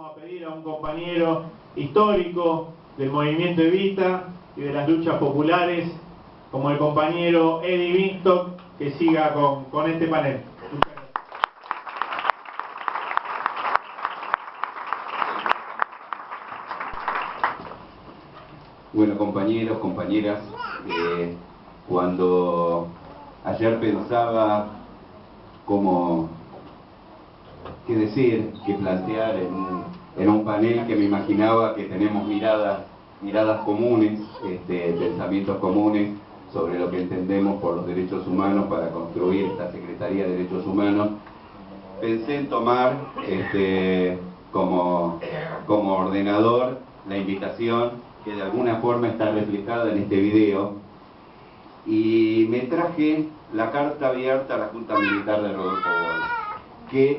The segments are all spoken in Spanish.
vamos a pedir a un compañero histórico del movimiento Evita y de las luchas populares, como el compañero Eddie Binstock, que siga con este panel. Bueno, compañeros, compañeras, cuando ayer pensaba qué decir, qué plantear en un panel, que me imaginaba que tenemos miradas comunes, pensamientos comunes sobre lo que entendemos por los derechos humanos para construir esta Secretaría de Derechos Humanos, pensé en tomar como ordenador la invitación que de alguna forma está reflejada en este video, y me traje la carta abierta a la Junta Militar de Rodolfo Walsh, que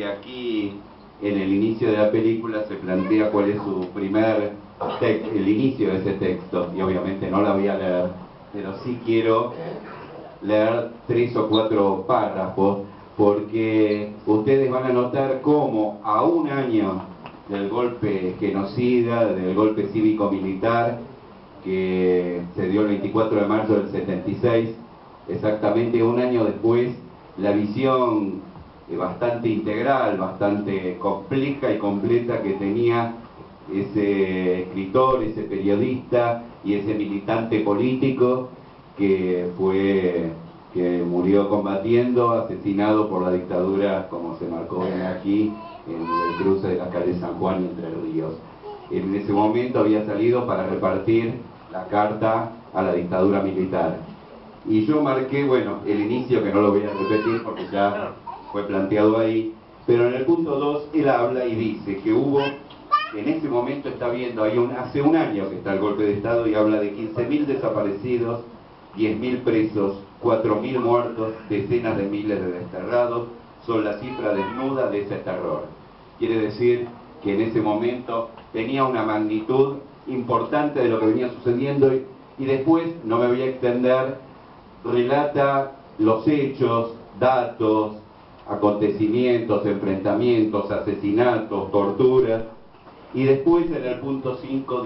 aquí en el inicio de la película se plantea cuál es su el inicio de ese texto, y obviamente no la voy a leer, pero sí quiero leer 3 o 4 párrafos, porque ustedes van a notar cómo a un año del golpe genocida, del golpe cívico-militar que se dio el 24 de marzo del 76, exactamente un año después, la visión bastante integral, bastante compleja y completa que tenía ese escritor, ese periodista y ese militante político que murió combatiendo, asesinado por la dictadura, como se marcó aquí, en el cruce de la calle San Juan y Entre Ríos. En ese momento había salido para repartir la carta a la dictadura militar. Y yo marqué, bueno, el inicio, que no lo voy a repetir porque ya fue planteado ahí, pero en el punto 2 él habla y dice que hubo, en ese momento está viendo, hace un año que está el golpe de Estado, y habla de 15.000 desaparecidos, 10.000 presos, 4.000 muertos, decenas de miles de desterrados. Son la cifra desnuda de ese terror. Quiere decir que en ese momento tenía una magnitud importante de lo que venía sucediendo, y después, no me voy a extender, relata los hechos, datos, acontecimientos, enfrentamientos, asesinatos, torturas, y después en el punto 5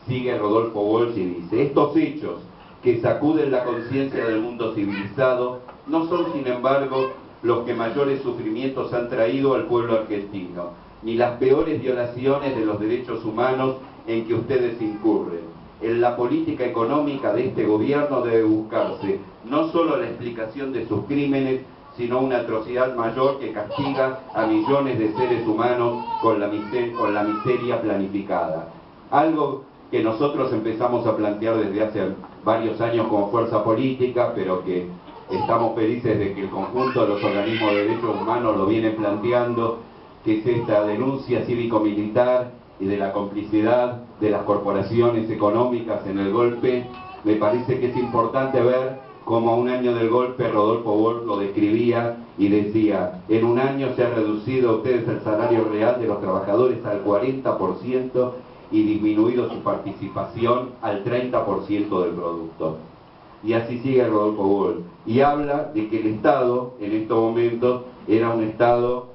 sigue Rodolfo Walsh y dice: estos hechos que sacuden la conciencia del mundo civilizado no son, sin embargo, los que mayores sufrimientos han traído al pueblo argentino, ni las peores violaciones de los derechos humanos en que ustedes incurren. En la política económica de este gobierno debe buscarse no solo la explicación de sus crímenes, sino una atrocidad mayor que castiga a millones de seres humanos con la miseria planificada. Algo que nosotros empezamos a plantear desde hace varios años como fuerza política, pero que estamos felices de que el conjunto de los organismos de derechos humanos lo vienen planteando, que es esta denuncia cívico-militar y de la complicidad de las corporaciones económicas en el golpe. Me parece que es importante ver cómo a un año del golpe Rodolfo Walsh lo describía y decía: en un año se ha reducido a ustedes el salario real de los trabajadores al 40% y disminuido su participación al 30% del producto. Y así sigue Rodolfo Walsh, y habla de que el Estado en estos momentos era un Estado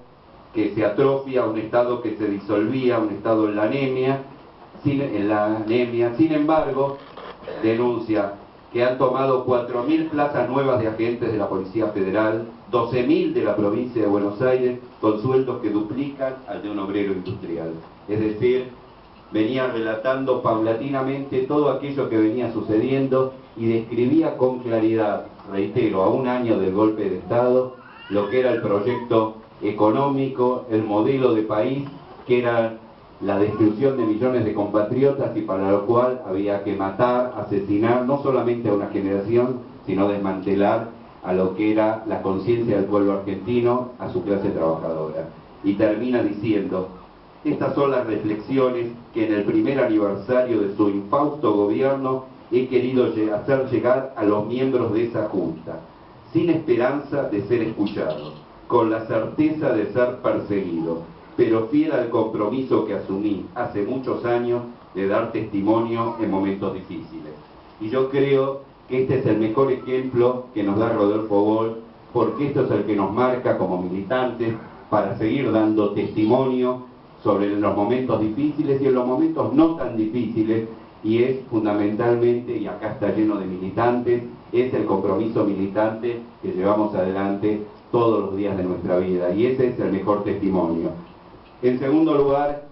que se atrofia, un Estado que se disolvía, un Estado en la anemia. Sin embargo, denuncia que han tomado 4.000 plazas nuevas de agentes de la Policía Federal, 12.000 de la provincia de Buenos Aires, con sueldos que duplican al de un obrero industrial. Es decir, venía relatando paulatinamente todo aquello que venía sucediendo y describía con claridad, reitero, a un año del golpe de Estado, lo que era el proyecto económico, el modelo de país, que era la destrucción de millones de compatriotas, y para lo cual había que matar, asesinar, no solamente a una generación, sino desmantelar a lo que era la conciencia del pueblo argentino, a su clase trabajadora. Y termina diciendo: estas son las reflexiones que en el primer aniversario de su infausto gobierno he querido hacer llegar a los miembros de esa Junta, sin esperanza de ser escuchado, con la certeza de ser perseguido, pero fiel al compromiso que asumí hace muchos años de dar testimonio en momentos difíciles. Y yo creo que este es el mejor ejemplo que nos da Rodolfo Walsh, porque esto es el que nos marca como militantes, para seguir dando testimonio sobre los momentos difíciles y en los momentos no tan difíciles, y es fundamentalmente, y acá está lleno de militantes, es el compromiso militante que llevamos adelante todos los días de nuestra vida, y ese es el mejor testimonio. En segundo lugar,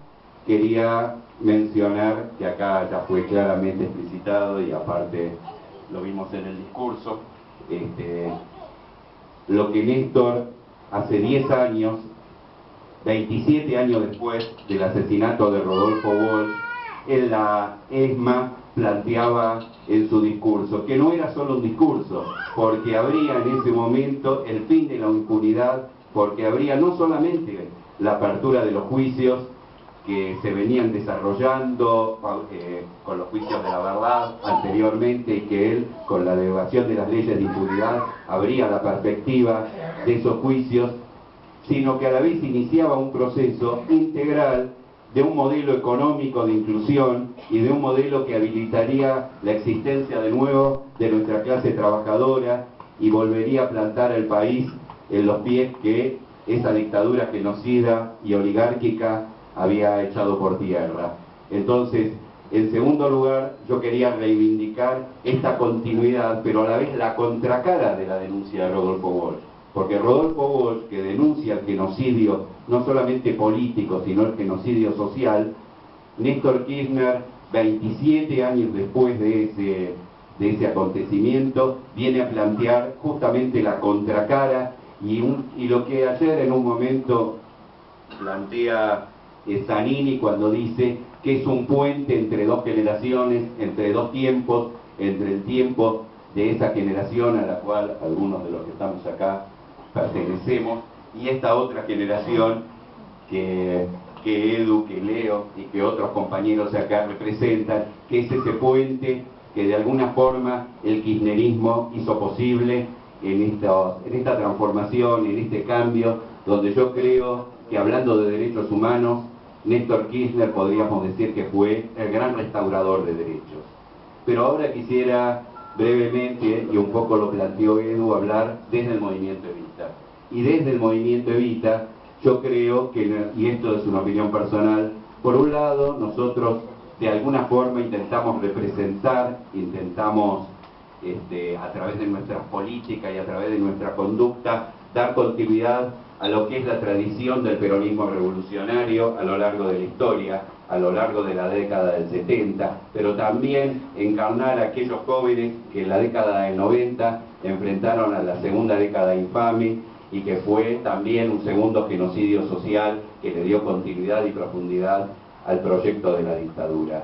quería mencionar, que acá ya fue claramente explicitado y aparte lo vimos en el discurso, lo que Néstor hace 10 años, 27 años después del asesinato de Rodolfo Walsh, en la ESMA planteaba en su discurso, que no era solo un discurso, porque habría en ese momento el fin de la impunidad, porque habría no solamente la apertura de los juicios que se venían desarrollando con los juicios de la verdad anteriormente, y que él, con la derogación de las leyes de impunidad, abría la perspectiva de esos juicios, sino que a la vez iniciaba un proceso integral de un modelo económico de inclusión y de un modelo que habilitaría la existencia de nuevo de nuestra clase trabajadora y volvería a plantar al país en los pies que esa dictadura genocida y oligárquica había echado por tierra. Entonces, en segundo lugar, yo quería reivindicar esta continuidad, pero a la vez la contracara de la denuncia de Rodolfo Walsh. Porque Rodolfo Walsh, que denuncia el genocidio no solamente político, sino el genocidio social, Néstor Kirchner, 27 años después de ese acontecimiento, viene a plantear justamente la contracara, y lo que ayer en un momento plantea Zanini cuando dice que es un puente entre dos generaciones, entre dos tiempos, entre el tiempo de esa generación a la cual algunos de los que estamos acá pertenecemos, y esta otra generación que Edu, que Leo y que otros compañeros acá representan, que es ese puente que de alguna forma el kirchnerismo hizo posible en esta transformación, en este cambio, donde yo creo que, hablando de derechos humanos, Néstor Kirchner podríamos decir que fue el gran restaurador de derechos. Pero ahora quisiera brevemente, y un poco lo planteó Edu, hablar desde el movimiento Evita. Y desde el movimiento Evita, yo creo que, y esto es una opinión personal, por un lado nosotros de alguna forma intentamos representar, intentamos a través de nuestras políticas y a través de nuestra conducta, dar continuidad a lo que es la tradición del peronismo revolucionario a lo largo de la historia, a lo largo de la década del 70, pero también encarnar a aquellos jóvenes que en la década del 90 enfrentaron a la segunda década infame, y que fue también un segundo genocidio social que le dio continuidad y profundidad al proyecto de la dictadura.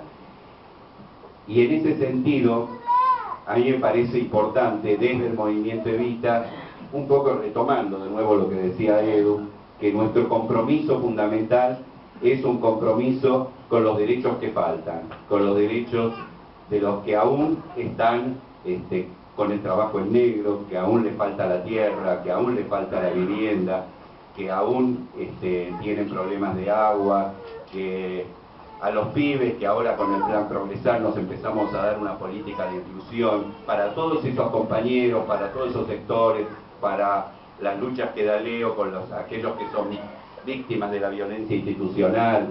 Y en ese sentido, a mí me parece importante desde el movimiento Evita, un poco retomando de nuevo lo que decía Edu, que nuestro compromiso fundamental es un compromiso con los derechos que faltan, con los derechos de los que aún están con el trabajo en negro, que aún les falta la tierra, que aún les falta la vivienda, que aún tienen problemas de agua, que a los pibes que ahora con el plan Progresar nos empezamos a dar una política de inclusión, para todos esos compañeros, para todos esos sectores, para las luchas que da Leo con aquellos que son víctimas de la violencia institucional,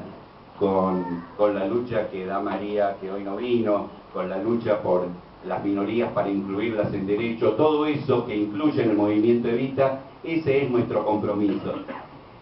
con la lucha que da María, que hoy no vino, con la lucha por las minorías para incluirlas en derecho, todo eso que incluye en el movimiento Evita, ese es nuestro compromiso.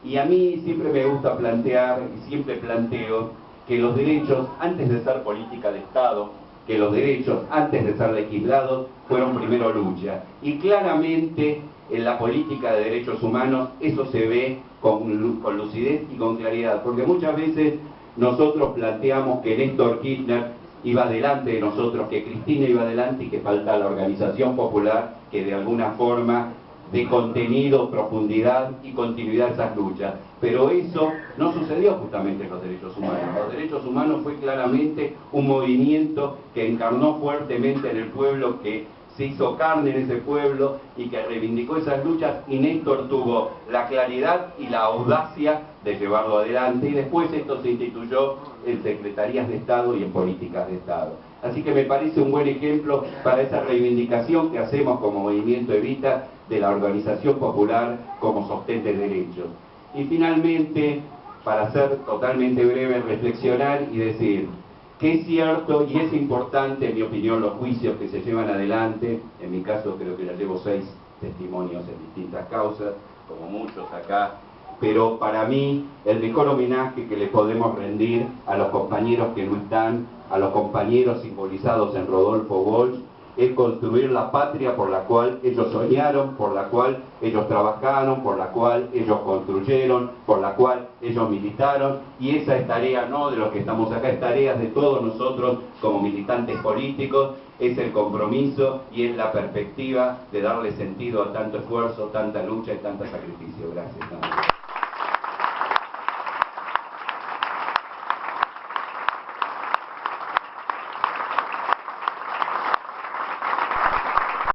Y a mí siempre me gusta plantear, y siempre planteo, que los derechos, antes de ser política de Estado, que los derechos, antes de ser legislados, fueron primero lucha. Y claramente en la política de derechos humanos eso se ve con lucidez y con claridad, porque muchas veces nosotros planteamos que Néstor Kirchner iba delante de nosotros, que Cristina iba delante y que falta la organización popular que de alguna forma dé contenido, profundidad y continuidad a esas luchas. Pero eso no sucedió justamente en los derechos humanos. Los derechos humanos fue claramente un movimiento que encarnó fuertemente en el pueblo, que se hizo carne en ese pueblo y que reivindicó esas luchas, y Néstor tuvo la claridad y la audacia de llevarlo adelante, y después esto se instituyó en secretarías de Estado y en políticas de Estado. Así que me parece un buen ejemplo para esa reivindicación que hacemos como movimiento Evita de la organización popular como sostén de derechos. Y finalmente, para ser totalmente breve, reflexionar y decir que es cierto y es importante, en mi opinión, los juicios que se llevan adelante. En mi caso creo que ya llevo 6 testimonios en distintas causas, como muchos acá, pero para mí el mejor homenaje que le podemos rendir a los compañeros que no están, a los compañeros simbolizados en Rodolfo Walsh, es construir la patria por la cual ellos soñaron, por la cual ellos trabajaron, por la cual ellos construyeron, por la cual ellos militaron, y esa es tarea no de los que estamos acá, es tarea de todos nosotros como militantes políticos, es el compromiso y es la perspectiva de darle sentido a tanto esfuerzo, tanta lucha y tanto sacrificio. Gracias.